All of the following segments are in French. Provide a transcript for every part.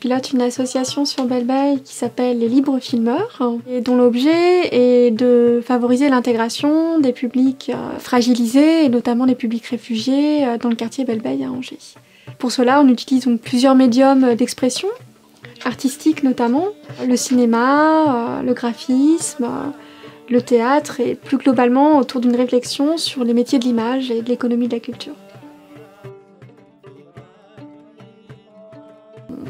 pilote une association sur Belle-Baye qui s'appelle les Libres Filmeurs et dont l'objet est de favoriser l'intégration des publics fragilisés et notamment des publics réfugiés dans le quartier Belle-Baye à Angers. Pour cela, on utilise donc plusieurs médiums d'expression, artistiques notamment, le cinéma, le graphisme, le théâtre et plus globalement autour d'une réflexion sur les métiers de l'image et de l'économie de la culture.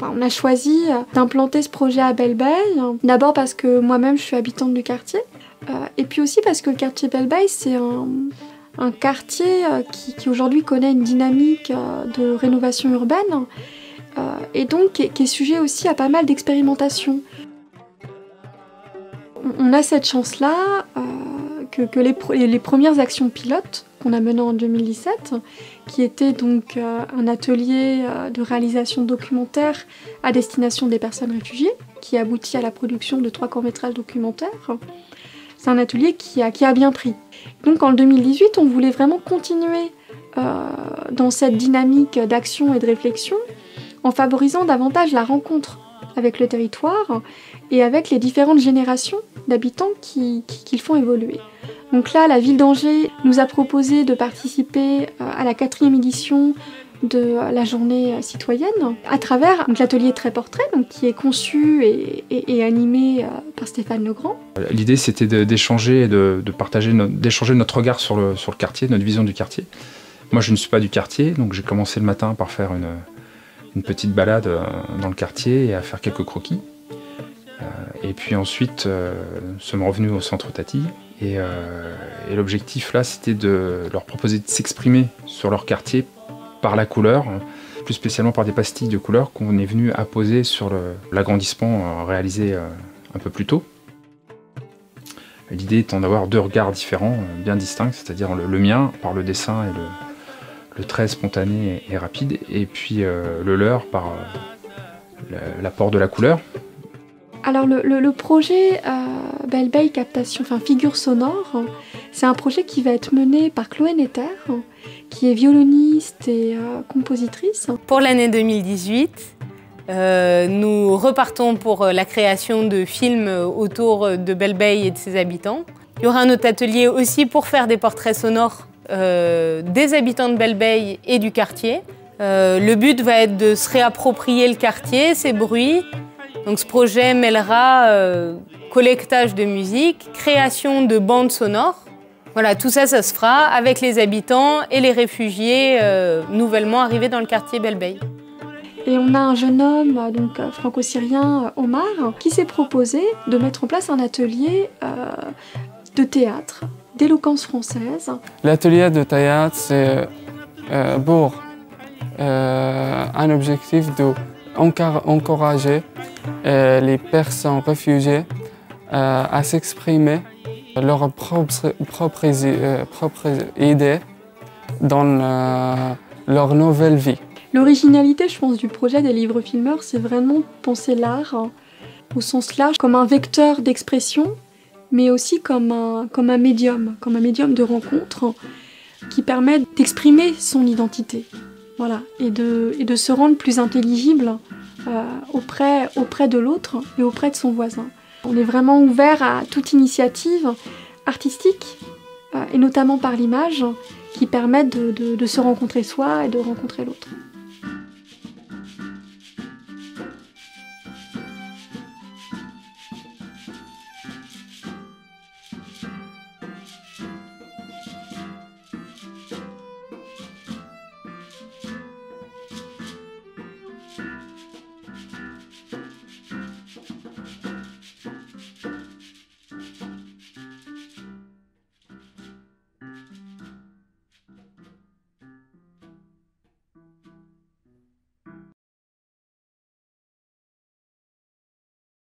On a choisi d'implanter ce projet à Belle-Baye, d'abord parce que moi-même je suis habitante du quartier, et puis aussi parce que le quartier Belle-Baye c'est un quartier qui aujourd'hui connaît une dynamique de rénovation urbaine, et donc qui est sujet aussi à pas mal d'expérimentations. On a cette chance-là que les premières actions pilotes qu'on a menées en 2017, qui était donc un atelier de réalisation documentaire à destination des personnes réfugiées, qui aboutit à la production de 3 courts-métrages documentaires. C'est un atelier qui a bien pris. Donc en 2018, on voulait vraiment continuer dans cette dynamique d'action et de réflexion, en favorisant davantage la rencontre avec le territoire et avec les différentes générations d'habitants qui le font évoluer. Donc là, la ville d'Angers nous a proposé de participer à la 4e édition de la journée citoyenne à travers l'atelier Trait Portrait, qui est conçu et animé par Stéphane Legrand. L'idée, c'était d'échanger et de partager, d'échanger notre regard sur le quartier, notre vision du quartier. Moi, je ne suis pas du quartier, donc j'ai commencé le matin par faire une petite balade dans le quartier et à faire quelques croquis. Et puis ensuite, sommes revenus au centre Tati. Et l'objectif là, c'était de leur proposer de s'exprimer sur leur quartier par la couleur, plus spécialement par des pastilles de couleurs qu'on est venu apposer sur l'agrandissement réalisé un peu plus tôt. L'idée étant d'avoir 2 regards différents, bien distincts, c'est-à-dire le mien par le dessin et le trait spontané et rapide, et puis le leur par l'apport de la couleur. Alors le projet Belle-Baye Captation, figure sonore, c'est un projet qui va être mené par Chloé Netter, qui est violoniste et compositrice. Pour l'année 2018, nous repartons pour la création de films autour de Belle-Baye et de ses habitants. Il y aura un autre atelier aussi pour faire des portraits sonores des habitants de Belle-Baye et du quartier. Le but va être de se réapproprier le quartier, ses bruits. Donc ce projet mêlera collectage de musique, création de bandes sonores. Voilà, tout ça, ça se fera avec les habitants et les réfugiés nouvellement arrivés dans le quartier Belle-Baye. Et on a un jeune homme, donc franco-syrien, Omar, qui s'est proposé de mettre en place un atelier de théâtre, d'éloquence française. L'atelier de théâtre, c'est pour un objectif d'encourager les personnes réfugiées à s'exprimer leurs propres idées dans leur nouvelle vie. L'originalité, je pense, du projet des Livres Filmeurs, c'est vraiment penser l'art au sens large comme un vecteur d'expression, mais aussi comme un médium de rencontre qui permet d'exprimer son identité, voilà, et de se rendre plus intelligible auprès de l'autre et auprès de son voisin. On est vraiment ouvert à toute initiative artistique, et notamment par l'image, qui permettent de se rencontrer soi et de rencontrer l'autre.